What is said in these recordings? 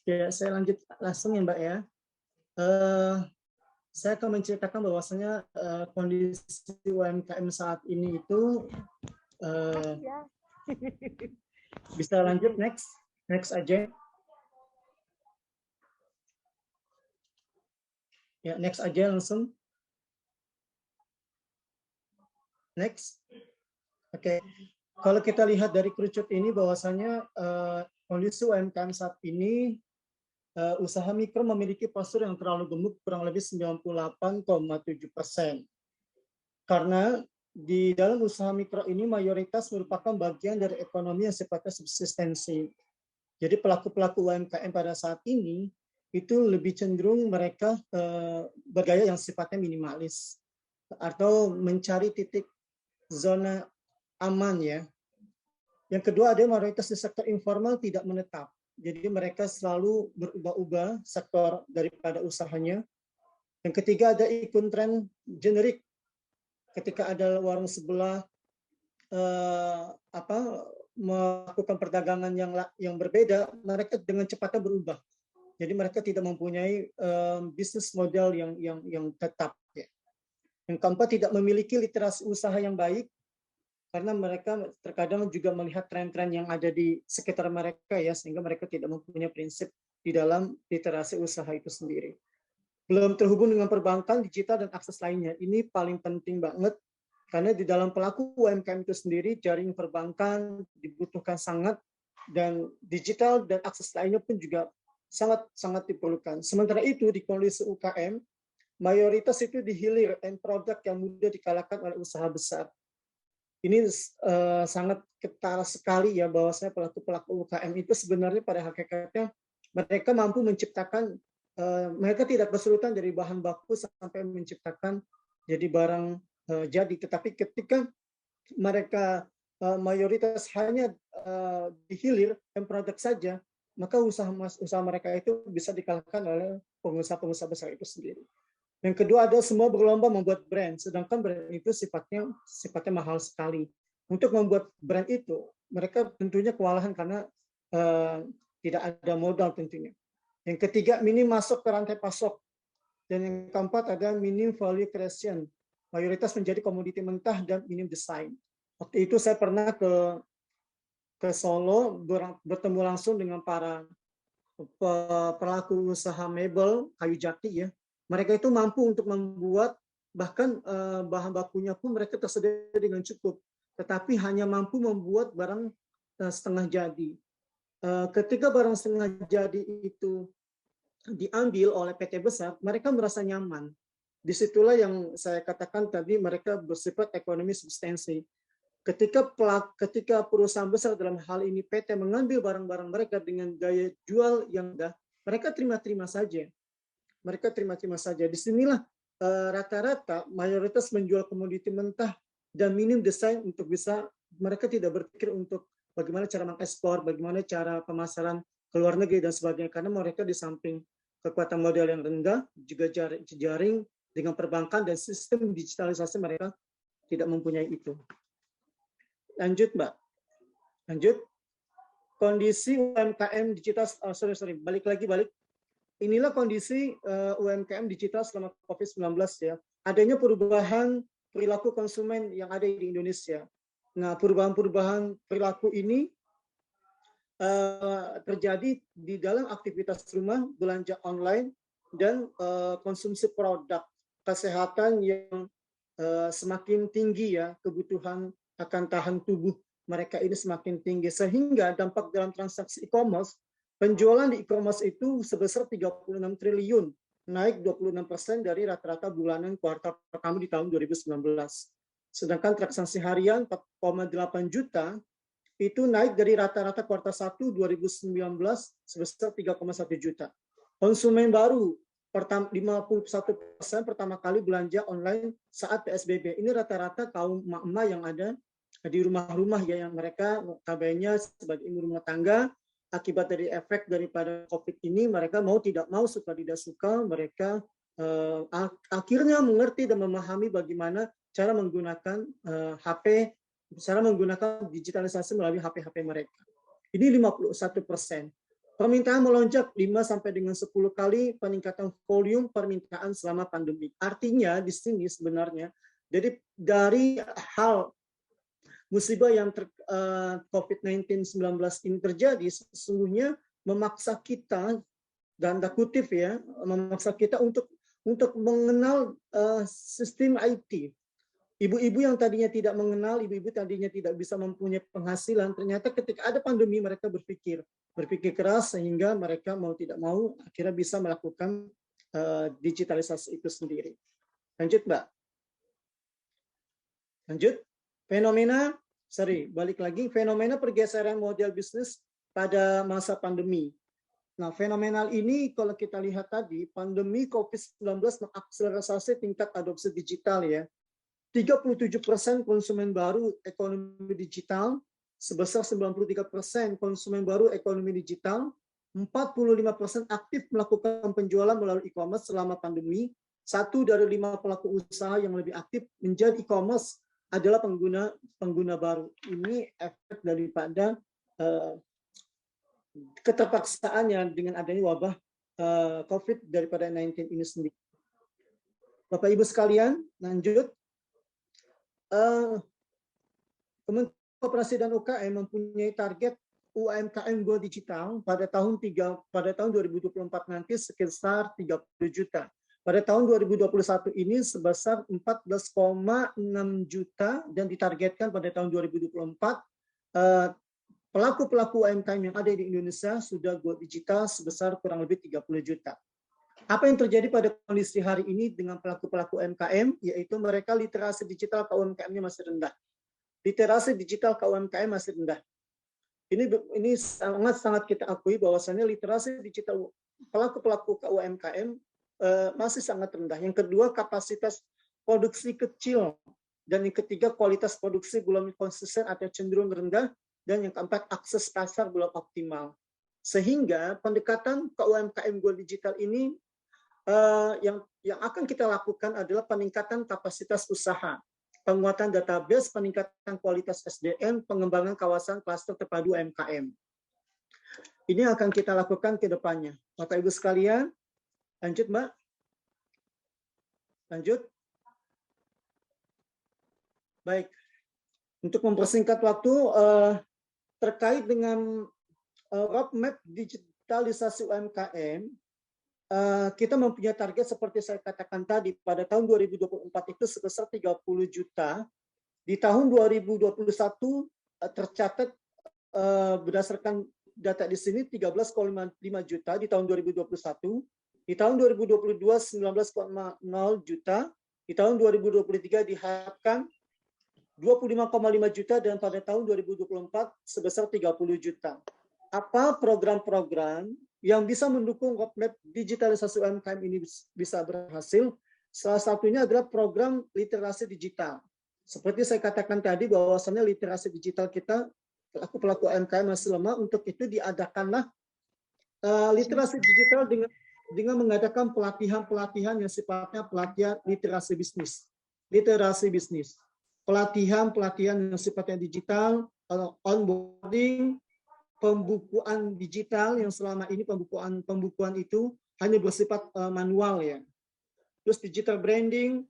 Ya, saya lanjut langsung ya Mbak ya. Saya akan menceritakan bahwasanya kondisi UMKM saat ini itu bisa lanjut next aja. Ya, next aja langsung. Next. Oke. Kalau kita lihat dari kerucut ini bahwasanya kondisi UMKM saat ini usaha mikro memiliki postur yang terlalu gemuk, kurang lebih 98,7%. Karena di dalam usaha mikro ini mayoritas merupakan bagian dari ekonomi yang sifatnya subsistensi. Jadi pelaku-pelaku UMKM pada saat ini itu lebih cenderung mereka bergaya yang sifatnya minimalis atau mencari titik zona aman ya. Yang kedua, ada mayoritas di sektor informal tidak menetap. Jadi mereka selalu berubah-ubah sektor daripada usahanya. Yang ketiga, ada ikut tren generik. Ketika ada warung sebelah melakukan perdagangan yang berbeda, mereka dengan cepatnya berubah. Jadi mereka tidak mempunyai bisnis model yang tetap. Ya. Yang keempat, tidak memiliki literasi usaha yang baik, karena mereka terkadang juga melihat tren-tren yang ada di sekitar mereka ya, sehingga mereka tidak mempunyai prinsip di dalam literasi usaha itu sendiri. Belum terhubung dengan perbankan, digital, dan akses lainnya. Ini paling penting banget, karena di dalam pelaku UMKM itu sendiri, jaring perbankan dibutuhkan sangat, dan digital dan akses lainnya pun juga sangat diperlukan. Sementara itu, di kondisi UKM, mayoritas itu dihilir end product yang mudah dikalahkan oleh usaha besar. Ini sangat ketara sekali ya, bahwasanya pelaku-pelaku UKM itu sebenarnya pada hakikatnya mereka mampu menciptakan, mereka tidak kesulitan dari bahan baku sampai menciptakan jadi barang jadi. Tetapi ketika mereka mayoritas hanya dihilir dan produk saja, maka usaha mereka itu bisa dikalahkan oleh pengusaha-pengusaha besar itu sendiri. Yang kedua, ada semua berlomba membuat brand, sedangkan brand itu sifatnya mahal sekali. Untuk membuat brand itu, mereka tentunya kewalahan karena tidak ada modal tentunya. Yang ketiga, minim masuk ke rantai pasok. Dan yang keempat, ada minim value creation. Mayoritas menjadi komoditi mentah dan minim desain. Waktu itu saya pernah ke Solo, bertemu langsung dengan para pelaku usaha mebel kayu jati ya. Mereka itu mampu untuk membuat bahkan bahan bakunya pun mereka tersedia dengan cukup, tetapi hanya mampu membuat barang setengah jadi. Ketika barang setengah jadi itu diambil oleh PT besar, mereka merasa nyaman. Disitulah yang saya katakan tadi, mereka bersifat ekonomi substansi. Ketika perusahaan besar dalam hal ini PT mengambil barang-barang mereka dengan gaya jual yang mudah, mereka terima-terima saja. Disinilah rata-rata mayoritas menjual komoditi mentah dan minim desain untuk bisa, mereka tidak berpikir untuk bagaimana cara mengekspor, bagaimana cara pemasaran ke luar negeri dan sebagainya, karena mereka di samping kekuatan modal yang rendah, juga jaring dengan perbankan dan sistem digitalisasi mereka tidak mempunyai itu. Lanjut Mbak. Lanjut. Kondisi UMKM digital, balik. Inilah kondisi UMKM digital selama COVID-19 ya. Adanya perubahan perilaku konsumen yang ada di Indonesia. Nah, perubahan perilaku ini terjadi di dalam aktivitas rumah, belanja online, dan konsumsi produk kesehatan yang semakin tinggi ya, kebutuhan akan tahan tubuh mereka ini semakin tinggi, sehingga dampak dalam transaksi e-commerce, penjualan di e-commerce itu sebesar 36 triliun, naik 26% dari rata-rata bulanan kuartal pertama di tahun 2019. Sedangkan transaksi harian 4,8 juta itu naik dari rata-rata kuartal 1 2019 sebesar 3,1 juta. Konsumen baru 51% pertama kali belanja online saat PSBB. Ini rata-rata kaum emak-emak yang ada di rumah-rumah ya, yang mereka notabene sebagai ibu rumah tangga, akibat dari efek daripada COVID ini, mereka mau tidak mau, suka tidak suka, mereka akhirnya mengerti dan memahami bagaimana cara menggunakan HP, cara menggunakan digitalisasi melalui HP-HP mereka. Ini 51%. Permintaan melonjak 5 sampai dengan 10 kali peningkatan volume permintaan selama pandemi. Artinya di sini sebenarnya dari hal musibah yang COVID-19 ini terjadi sesungguhnya memaksa kita, dan tanda kutip ya, memaksa kita untuk mengenal sistem IT. Ibu-ibu yang tadinya tidak mengenal, ibu-ibu tadinya tidak bisa mempunyai penghasilan, ternyata ketika ada pandemi mereka berpikir keras sehingga mereka mau tidak mau akhirnya bisa melakukan digitalisasi itu sendiri. Lanjut, Mbak. Lanjut. Balik lagi, fenomena pergeseran model bisnis pada masa pandemi. Nah, fenomenal ini kalau kita lihat tadi, pandemi COVID-19 mengakselerasi tingkat adopsi digital ya. 37% konsumen baru ekonomi digital, sebesar 93% konsumen baru ekonomi digital, 45% aktif melakukan penjualan melalui e-commerce selama pandemi. 1 dari 5 pelaku usaha yang lebih aktif menjadi e-commerce adalah pengguna baru. Ini efek daripada keterpaksaannya dengan adanya wabah COVID daripada 19 ini sendiri. Bapak Ibu sekalian, lanjut. Kementerian Koperasi dan UKM mempunyai target UMKM Go Digital pada tahun 2024 nanti sekitar 30 juta. Pada tahun 2021 ini sebesar 14,6 juta dan ditargetkan pada tahun 2024 pelaku-pelaku UMKM yang ada di Indonesia sudah go digital sebesar kurang lebih 30 juta. Apa yang terjadi pada kondisi hari ini dengan pelaku-pelaku UMKM, yaitu mereka literasi digital ke UMKM-nya masih rendah. Literasi digital ke UMKM masih rendah. Ini sangat kita akui bahwasannya literasi digital pelaku-pelaku ke UMKM masih sangat rendah. Yang kedua, kapasitas produksi kecil. Dan yang ketiga, kualitas produksi belum konsisten atau cenderung rendah. Dan yang keempat, akses pasar belum optimal. Sehingga pendekatan ke UMKM Go Digital ini yang akan kita lakukan adalah peningkatan kapasitas usaha, penguatan database, peningkatan kualitas SDM, pengembangan kawasan klaster terpadu UMKM. Ini akan kita lakukan ke depannya. Bapak Ibu sekalian, lanjut Mbak. Lanjut. Baik. Untuk mempersingkat waktu, terkait dengan roadmap digitalisasi UMKM, kita mempunyai target seperti saya katakan tadi, pada tahun 2024 itu sebesar 30 juta. Di tahun 2021 tercatat berdasarkan data di sini 13,5 juta di tahun 2021. Di tahun 2022 19,0 juta. Di tahun 2023 diharapkan 25,5 juta dan pada tahun 2024 sebesar 30 juta. Apa program-program yang bisa mendukung roadmap digitalisasi UMKM ini bisa berhasil? Salah satunya adalah program literasi digital. Seperti saya katakan tadi bahwasannya literasi digital kita pelaku UMKM masih lemah. Untuk itu diadakanlah literasi digital dengan mengadakan pelatihan-pelatihan yang sifatnya pelatihan literasi bisnis. Pelatihan-pelatihan yang sifatnya digital, onboarding, pembukuan digital yang selama ini pembukuan itu hanya bersifat manual ya. Terus digital branding,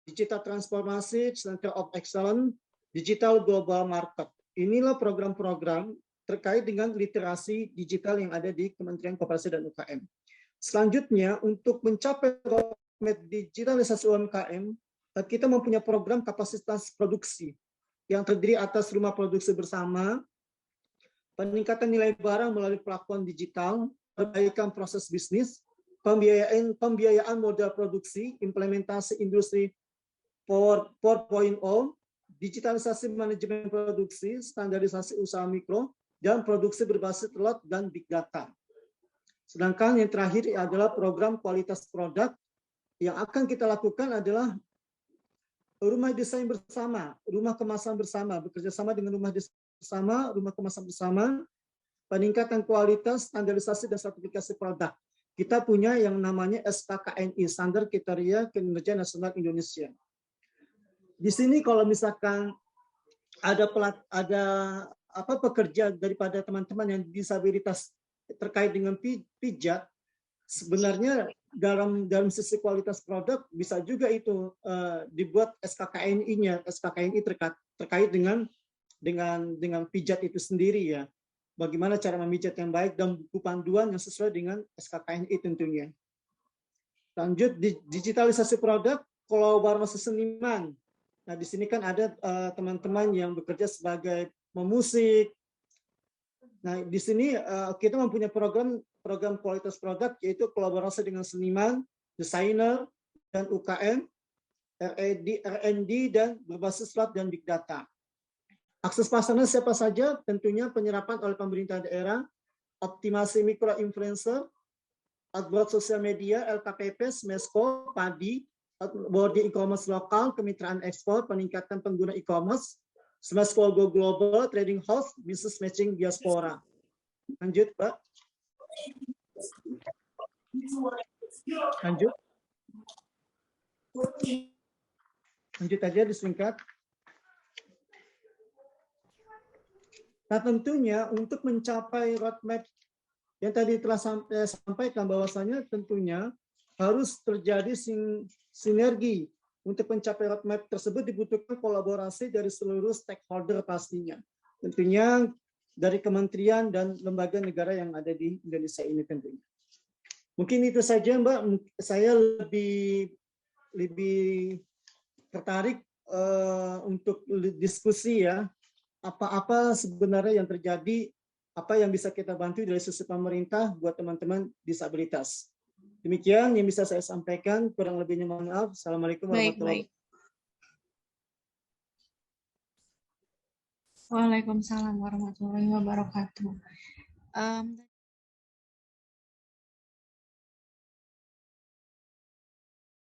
digital transformasi, center of excellence, digital global market. Inilah program-program terkait dengan literasi digital yang ada di Kementerian Koperasi dan UKM. Selanjutnya, untuk mencapai roadmap digitalisasi UMKM, kita mempunyai program kapasitas produksi yang terdiri atas rumah produksi bersama, peningkatan nilai barang melalui pelakuan digital, perbaikan proses bisnis, pembiayaan modal produksi, implementasi industri 4.0, digitalisasi manajemen produksi, standarisasi usaha mikro, dan produksi berbasis lot dan big data. Sedangkan yang terakhir adalah program kualitas produk. Yang akan kita lakukan adalah rumah desain bersama, rumah kemasan bersama, bekerja sama dengan rumah desain bersama, rumah kemasan bersama, peningkatan kualitas, standarisasi dan sertifikasi produk. Kita punya yang namanya SKKNI, Standar Kriteria Kinerja Nasional Indonesia. Di sini kalau misalkan ada pekerja daripada teman-teman yang disabilitas terkait dengan pijat, sebenarnya dalam sisi kualitas produk bisa juga itu dibuat SKKNI-nya, SKKNI terkait dengan pijat itu sendiri ya. Bagaimana cara memijat yang baik dan buku panduan yang sesuai dengan SKKNI tentunya. Lanjut, digitalisasi produk, kolaborasi seniman. Nah, di sini kan ada teman-teman yang bekerja sebagai pemusik. Nah, di sini kita mempunyai program kualitas produk, yaitu kolaborasi dengan seniman, desainer, dan UKM, R&D, dan berbasis lab dan big data. Akses pasarnya siapa saja? Tentunya penyerapan oleh pemerintah daerah, optimasi mikro-influencer, outbound sosial media, LKPP, SMESCO, PADI, outbound e-commerce lokal, kemitraan ekspor, peningkatan pengguna e-commerce, SMESCO Go Global, trading house, business matching diaspora. Lanjut, Pak. Lanjut. Lanjut aja disingkat. Nah, tentunya untuk mencapai roadmap yang tadi telah sampaikan, bahwasanya tentunya harus terjadi sinergi. Untuk mencapai roadmap tersebut dibutuhkan kolaborasi dari seluruh stakeholder pastinya. Tentunya dari kementerian dan lembaga negara yang ada di Indonesia ini tentunya. Mungkin itu saja, Mbak. Saya lebih tertarik untuk diskusi ya. Apa sebenarnya yang terjadi, apa yang bisa kita bantu dari sisi pemerintah buat teman-teman disabilitas. Demikian yang bisa saya sampaikan, kurang lebihnya mohon maaf. Assalamualaikum warahmatullahi wabarakatuh. Waalaikumsalam warahmatullahi wabarakatuh.